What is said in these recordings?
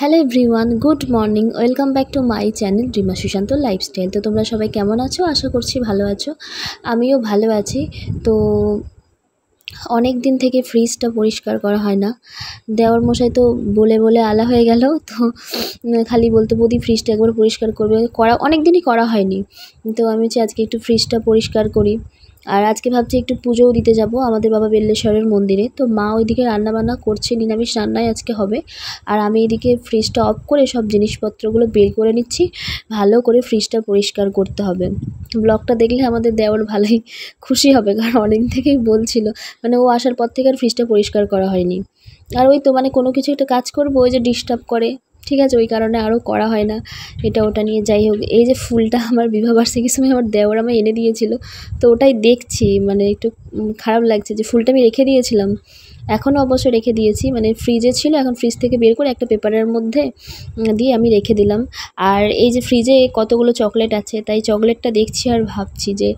Hello everyone, good morning. Welcome back to my channel Rima Sushant lifestyle. তো তোমরা সবাই কেমন আছো? আশা করছি ভালো আছো। আমিও ভালো আছি। তো অনেক দিন থেকে ফ্রিজটা পরিষ্কার করা হয় না। দেওর মশাই তো বলে বলে আলা হয়ে গেল। তো খালি বলতে বৌদি ফ্রিজটা একবার পরিষ্কার করবে, অনেক দিনই করা হয়নি। তো আমি চাই আজকে একটু ফ্রিজটা পরিষ্কার করি। আর আজকে ভাবছি একটু পুজোও দিতে যাব আমাদের বাবা বেল্লেশ্বরের মন্দিরে। তো মা ওইদিকে রান্নাবান্না করছে, নিরামিষ রান্নাই আজকে হবে। আর আমি এদিকে ফ্রিজটা অফ করে সব জিনিসপত্রগুলো বের করে নিচ্ছি। ভালো করে ফ্রিজটা পরিষ্কার করতে হবে। ব্লগটা দেখলে আমাদের দেওর ভালোই খুশি হবে, কারণ অনেক থেকেই বলছিল, মানে ও আসার পর থেকে আর ফ্রিজটা পরিষ্কার করা হয়নি। আর ওই তো মানে কোনো কিছু একটা কাজ করবো, ওই যে ডিস্টার্ব করে, ঠিক আছে, ওই কারণে আরও করা হয় না এটা ওটা নিয়ে। যাই হোক, এই যে ফুলটা আমার বিবাহবার্ষিকীর সময় আমার দেওর আমায় এনে দিয়েছিল, তো ওটাই দেখছি, মানে একটু খারাপ লাগছে যে ফুলটা আমি রেখে দিয়েছিলাম। এখনও অবশ্য রেখে দিয়েছি, মানে ফ্রিজে ছিল, এখন ফ্রিজ থেকে বের করে একটা পেপারের মধ্যে দিয়ে আমি রেখে দিলাম। আর এই যে ফ্রিজে কতগুলো চকলেট আছে, তাই চকলেটটা দেখছি আর ভাবছি যে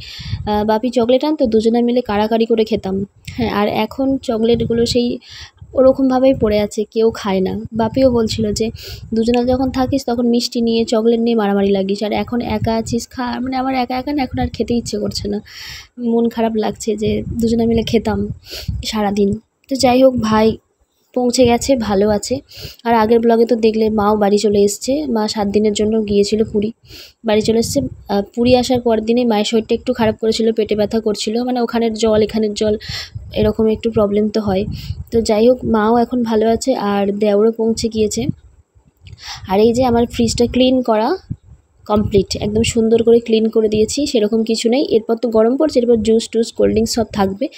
বাপি চকলেট আনতো, দুজনে মিলে কাড়াকাড়ি করে খেতাম। হ্যাঁ, আর এখন চকলেটগুলো সেই ওরকমভাবেই পড়ে আছে, কেউ খায় না। বাপিও বলছিল যে দুজনে যখন থাকিস তখন মিষ্টি নিয়ে চকলেট নিয়ে মারামারি লাগিস, আর এখন একা আছিস, মানে আমার একা একা না, এখন আর খেতে ইচ্ছে করছে না। মন খারাপ লাগছে যে দুজনে মিলে খেতাম সারাদিন। তো যাই হোক, ভাই পৌঁছে গেছে, ভালো আছে। আর আগের ব্লগে তো দেখলে মাও বাড়ি চলে এসছে। মা 7 দিনের জন্য গিয়েছিল পুরী, বাড়ি চলে এসছে। পুরী আসার পর দিনে মায়ের শরীরটা একটু খারাপ করেছিল, পেটে ব্যথা করছিল, মানে ওখানের জল এখানের জল এরকম একটু প্রবলেম তো হয়। তো যাই হোক, মাও এখন ভালো আছে আর দেওরও পৌঁছে গিয়েছে। আর এই যে আমার ফ্রিজটা ক্লিন করা কমপ্লিট, একদম সুন্দর করে ক্লিন করে দিয়েছি, সেরকম কিছু নেই। এরপর তো গরম পড়ছে, এরপর জুস টুস কোল্ড ড্রিঙ্কস সব থাকবে।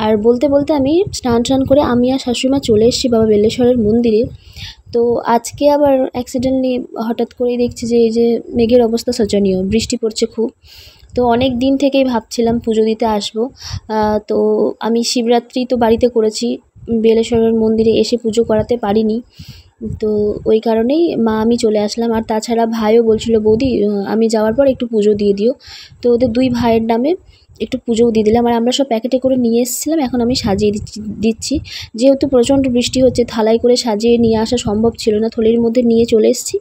আর বলতে বলতে আমি স্নান করে আমি আর শাশুড়িমা চলে এসেছি বাবা বেল্লেশ্বরের মন্দিরে। তো আজকে আবার অ্যাক্সিডেন্টলি হঠাৎ করেই দেখছি যে এই যে মেঘের অবস্থা শোচনীয়, বৃষ্টি পড়ছে খুব। তো অনেক দিন থেকেই ভাবছিলাম পুজো দিতে আসবো। তো আমি শিবরাত্রি তো বাড়িতে করেছি, বেলেশ্বরের মন্দিরে এসে পুজো করাতে পারিনি। তো ওই কারণেই মা আমি চলে আসলাম। আর তাছাড়া ভাইও বলছিল বৌদি আমি যাওয়ার পর একটু পুজো দিয়ে দিও। তো ওদের 2 ভাইয়ের নামে একটু পুজোও দিয়ে দিলাম। আর আমরা সব প্যাকেটে করে নিয়ে এসেছিলাম, এখন আমি সাজিয়ে দিচ্ছি। যেহেতু প্রচণ্ড বৃষ্টি হচ্ছে, থালায় করে সাজিয়ে নিয়ে আসা সম্ভব ছিল না, থলির মধ্যে নিয়ে চলে এসেছি।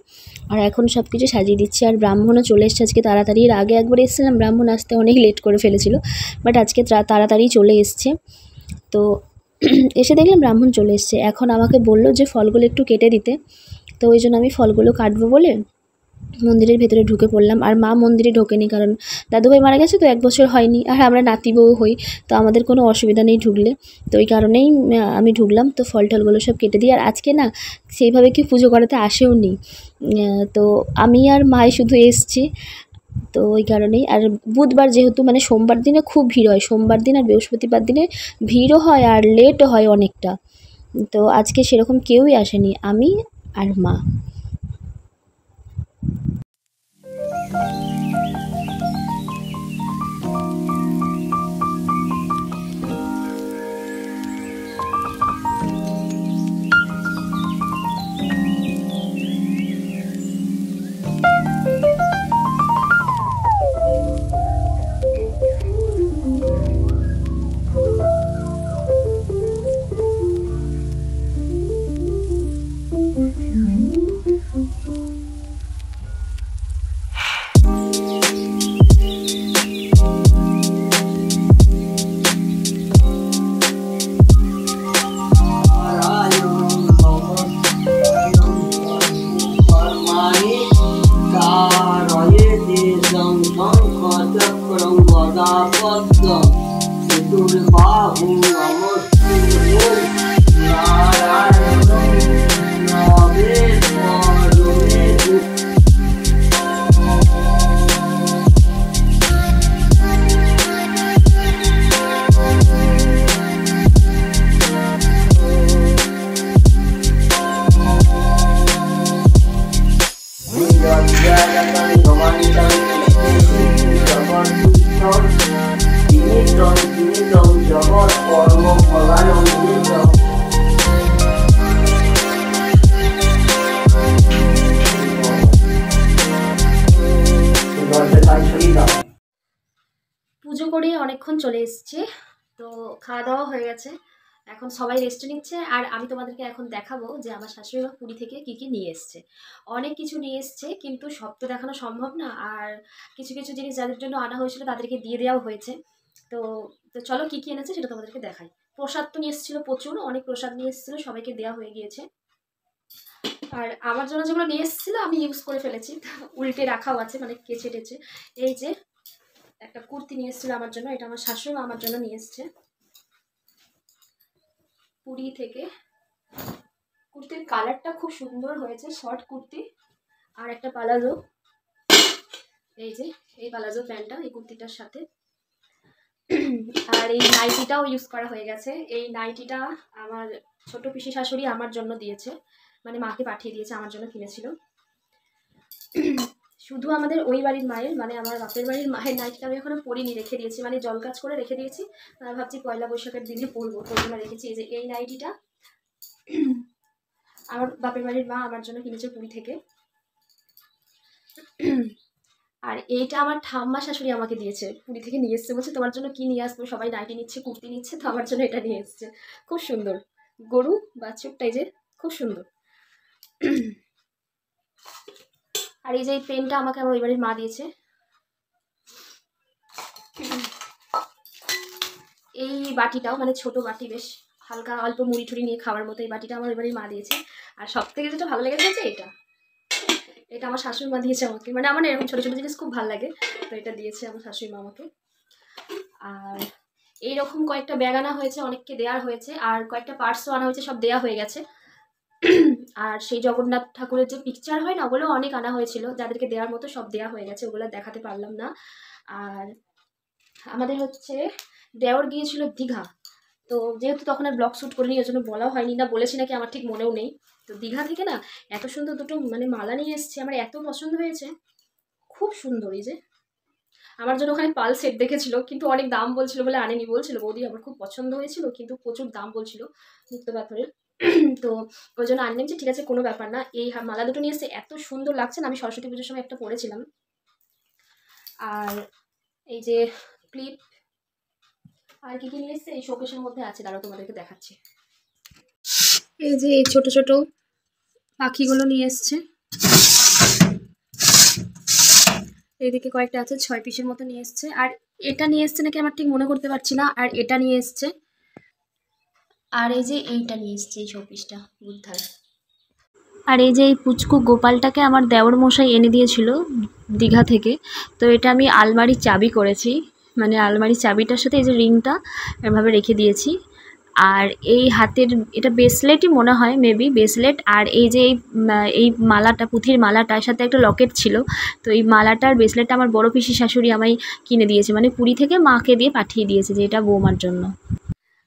আর এখন সব কিছু সাজিয়ে দিচ্ছি। আর ব্রাহ্মণও চলে এসছে আজকে তাড়াতাড়ি। এর আগে একবার এসেছিলাম, ব্রাহ্মণ আসতে অনেক লেট করে ফেলেছিল, বাট আজকে তাড়াতাড়ি চলে এসছে। তো এসে দেখলাম ব্রাহ্মণ চলে এসছে। এখন আমাকে বলল যে ফলগুলো একটু কেটে দিতে। তো ওই জন্য আমি ফলগুলো কাটবো বলে মন্দিরের ভেতরে ঢুকে পড়লাম। আর মা মন্দিরে ঢোকেনি, কারণ দাদুভাই মারা গেছে তো 1 বছর হয়নি, আর আমরা নাতি বউ হই, তো আমাদের কোনো অসুবিধা নেই ঢুকলে। তো ওই কারণেই আমি ঢুকলাম। তো ফল টলগুলো সব কেটে দিই। আর আজকে না সেইভাবে কি পুজো করাতে আসেও নি, তো আমি আর মাই শুধু এসছি। তো ওই কারণেই। আর বুধবার যেহেতু, মানে সোমবার দিনে খুব ভিড় হয়, সোমবার দিন আর বৃহস্পতিবার দিনে ভিড়ও হয় আর লেটও হয় অনেকটা। তো আজকে সেরকম কেউই আসেনি, আমি আর মা। পুজো করে অনেকক্ষণ চলে এসেছি, তো খাওয়া দাওয়া হয়ে গেছে। এখন সবাই রেস্ট নিচ্ছে। আর আমি তোমাদেরকে এখন দেখাবো যে আমার শাশুড়ি মা পুরী থেকে কী কী নিয়ে এসছে। অনেক কিছু নিয়ে এসছে, কিন্তু সব তো দেখানো সম্ভব না। আর কিছু কিছু জিনিস যাদের জন্য আনা হয়েছিল তাদেরকে দিয়ে দেওয়াও হয়েছে। তো তো চলো কী কী এনেছে সেটা তোমাদেরকে দেখাই। প্রসাদ তো নিয়ে এসেছিলো প্রচুর, অনেক প্রসাদ নিয়ে এসেছিলো, সবাইকে দেওয়া হয়ে গিয়েছে। আর আমার জন্য যেগুলো নিয়ে এসেছিলো আমি ইউজ করে ফেলেছি, উল্টে রাখাও আছে, মানে কেচে টেচে। এই যে একটা কুর্তি নিয়ে এসেছিলো আমার জন্য, এটা আমার শাশুড়ি মা আমার জন্য নিয়ে এসছে পুরী থেকে। কুর্তির কালারটা খুব সুন্দর হয়েছে, শর্ট কুর্তি আর একটা পালাজো। এই যে এই পালাজো প্যান্টটা এই কুর্তিটার সাথে। আর এই নাইটিটাও ইউজ করা হয়ে গেছে। এই নাইটিটা আমার ছোট পিসি শাশুড়ি আমার জন্য দিয়েছে, মানে মাকে পাঠিয়ে দিয়েছে, আমার জন্য কিনেছিল। শুধু আমাদের ওই বাড়ির মায়ের, মানে আমার বাপের বাড়ির মায়ের নাইটিটা আমি এখনো পরিনি, রেখে দিয়েছি, মানে জল কাজ করে রেখে দিয়েছি। ভাবছি পয়লা বৈশাখের দিনে পরবো, ওই জন্য রেখেছি। এই যে এই নাইটিটা আমার বাপের বাড়ির মা আমার জন্য কিনেছে পুরী থেকে। আর এইটা আমার ঠাম্মা শাশুড়ি আমাকে দিয়েছে, পুরী থেকে নিয়ে এসছে, বলছে তোমার জন্য কি নিয়ে আসবো, সবাই নাইটি নিচ্ছে, কুর্তি নিচ্ছে, তো আমার জন্য এটা নিয়ে এসছে। খুব সুন্দর গরু বাছুরটাই যে খুব সুন্দর। আর এই যে এই পেনটা আমাকে আমার ওই বাড়ির মা দিয়েছে। এই বাটিটাও, মানে ছোট বাটি, বেশ হালকা অল্প মুড়ি টুড়ি নিয়ে খাওয়ার মতো, এই বাটিটা আমার ওই বাড়ির মা দিয়েছে। আর সব থেকে যেটা ভালো লেগেছে এটা, এটা আমার শাশুড়ি মা দিয়েছে আমাকে, মানে আমার এরকম ছোটো ছোটো জিনিস খুব ভালো লাগে, তো এটা দিয়েছে আমার শাশুড়ি মা আমাকে। আর এইরকম কয়েকটা ব্যাগ আনা হয়েছে, অনেককে দেওয়ার হয়েছে, আর কয়েকটা পার্সও আনা হয়েছে, সব দেওয়া হয়ে গেছে। আর সেই জগন্নাথ ঠাকুরের যে পিকচার হয় না, ওগুলো অনেক আনা হয়েছিল, যাদেরকে দেওয়ার মতো সব দেওয়া হয়ে গেছে, ওগুলো দেখাতে পারলাম না। আর আমাদের হচ্ছে দেওর গিয়েছিল দীঘা, তো যেহেতু তখন আর ব্লগ শ্যুট করিনি, ওই জন্য বলা হয়নি, না বলেছি নাকি আমার ঠিক মনেও নেই। তো দীঘা থেকে না এত সুন্দর দুটো মানে মালা নিয়ে এসেছে, আমার এত পছন্দ হয়েছে, খুব সুন্দর। এই যে আমার জন্য ওখানে পাল সেট দেখেছিল, কিন্তু অনেক দাম বলছিল বলে আনেনি, বলছিল বৌদি আমার খুব পছন্দ হয়েছিল, কিন্তু প্রচুর দাম বলছিল মুক্ত পাথরের। তো ওই জন্য আনলাম, যে ঠিক আছে কোনো ব্যাপার না। এই মালা দুটো নিয়ে এসে এত সুন্দর লাগছে না, আমি সরস্বতী পুজোর সময় একটা পরেছিলাম। আর এই যে ক্লিপ, আর কি কি নিয়ে এসছে এই শোকেসের মধ্যে আছে, দাঁড়াও তোমাদেরকে দেখাচ্ছি। এই যে এই ছোট ছোট পাখিগুলো নিয়ে এসছে, এইদিকে কয়েকটা আছে, 6 পিসের মতো নিয়ে এসছে। আর এটা নিয়ে এসছে নাকি আমার ঠিক মনে করতে পারছি না। আর এটা নিয়ে এসছে, আর এই যে এইটা নিয়ে এসছে, এই শোপিসটা বুদ্ধার। আর এই যে এই পুচকু গোপালটাকে আমার দেওর মশাই এনে দিয়েছিল দীঘা থেকে, তো এটা আমি আলমারির চাবি করেছি, মানে আলমারির চাবিটার সাথে এই যে রিংটা এভাবে রেখে দিয়েছি। আর এই হাতের এটা ব্রেসলেটই মনে হয়, মেবি ব্রেসলেট। আর এই যে এই মালাটা, পুঁথির মালাটার সাথে একটা লকেট ছিল, তো এই মালাটার ব্রেসলেটটা আমার বড় পিসি শাশুড়ি আমায় কিনে দিয়েছে, মানে পুরী থেকে মাকে দিয়ে পাঠিয়ে দিয়েছে, যে এটা বৌমার জন্য।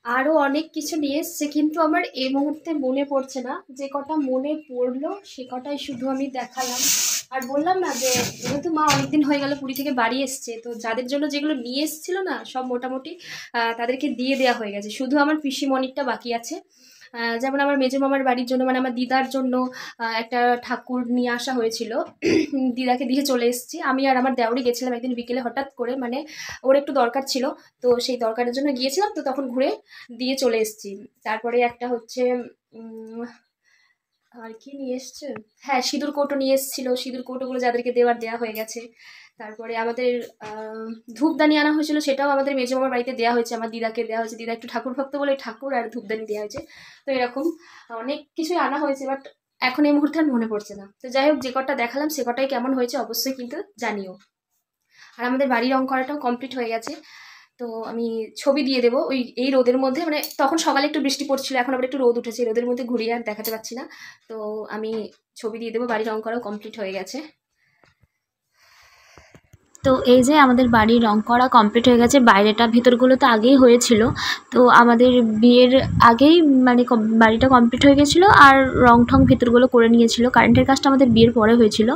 আরও অনেক কিছু নিয়ে এসছে, কিন্তু আমার এই মুহূর্তে মনে পড়ছে না, যে কটা মনে পড়লো সে কটাই শুধু আমি দেখালাম। আর বললাম না যে যেহেতু মা অনেকদিন হয়ে গেল পুরী থেকে বাড়ি এসছে, তো যাদের জন্য যেগুলো নিয়ে এসেছিলো না সব মোটামুটি তাদেরকে দিয়ে দেওয়া হয়ে গেছে, শুধু আমার পিসিমণিরটা বাকি আছে। যেমন আমার মেজো মামার বাড়ির জন্য, মানে আমার দিদার জন্য একটা ঠাকুর নিয়ে আসা হয়েছিল, দিদাকে দিয়ে চলে এসেছি। আমি আর আমার দেওরই গেছিলাম একদিন বিকেলে হঠাৎ করে, মানে ওর একটু দরকার ছিল, তো সেই দরকারের জন্য গিয়েছিলাম, তো তখন ঘুরে দিয়ে চলে এসেছি। তারপরে একটা হচ্ছে আর কি নিয়ে এসছে, হ্যাঁ সিঁদুর কৌটো নিয়ে এসেছিলো, সিঁদুর কৌটোগুলো যাদেরকে দেওয়া হয়ে গেছে। তারপরে আমাদের ধূপদানি আনা হয়েছিল, সেটাও আমাদের মেজো মামার বাড়িতে দেওয়া হয়েছে, আমার দিদাকে দেওয়া হয়েছে, দিদা একটু ঠাকুর ভক্ত বলে ঠাকুর আর ধূপদানি দেওয়া হয়েছে। তো এরকম অনেক কিছুই আনা হয়েছে, বাট এখন এই মুহূর্তে আর মনে পড়ছে না। তো যাই হোক, যে কটা দেখালাম সে কটাই কেমন হয়েছে অবশ্যই কিন্তু জানিও। আর আমাদের বাড়ি রং করাটাও কমপ্লিট হয়ে গেছে, তো আমি ছবি দিয়ে দেবো এই রোদের মধ্যে, মানে তখন সকালে একটু বৃষ্টি পড়ছিল, এখন আবার একটু রোদ উঠেছে, রোদের মধ্যে ঘুরিয়ে আর দেখাতে পারছি না, তো আমি ছবি দিয়ে দেবো। বাড়ি রং করাও কমপ্লিট হয়ে গেছে। তো এই যে আমাদের বাড়ি রং করা কমপ্লিট হয়ে গেছে, বাইরেটা ভিতরগুলো তো আগেই হয়েছিল, তো আমাদের বিয়ের আগেই মানে বাড়িটা কমপ্লিট হয়ে গেছিলো, আর রং ঠং ভিতরগুলো করে নিয়েছিল, কারেন্টের কাজটা আমাদের বিয়ের পরে হয়েছিল,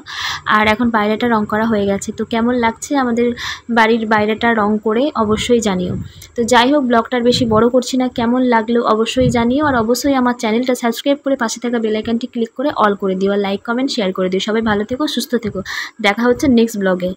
আর এখন বাইরেটা রং করা হয়ে গেছে। তো কেমন লাগছে আমাদের বাড়ির বাইরেটা রং করে অবশ্যই জানিও। তো যাই হোক, ব্লগটার বেশি বড় করছি না, কেমন লাগলো অবশ্যই জানিও, আর অবশ্যই আমার চ্যানেলটা সাবস্ক্রাইব করে পাশে থাকা বেল আইকনটি ক্লিক করে অল করে দিও, আর লাইক কমেন্ট শেয়ার করে দিও। সবাই ভালো থেকো, সুস্থ থেকো, দেখা হচ্ছে নেক্সট ব্লগে।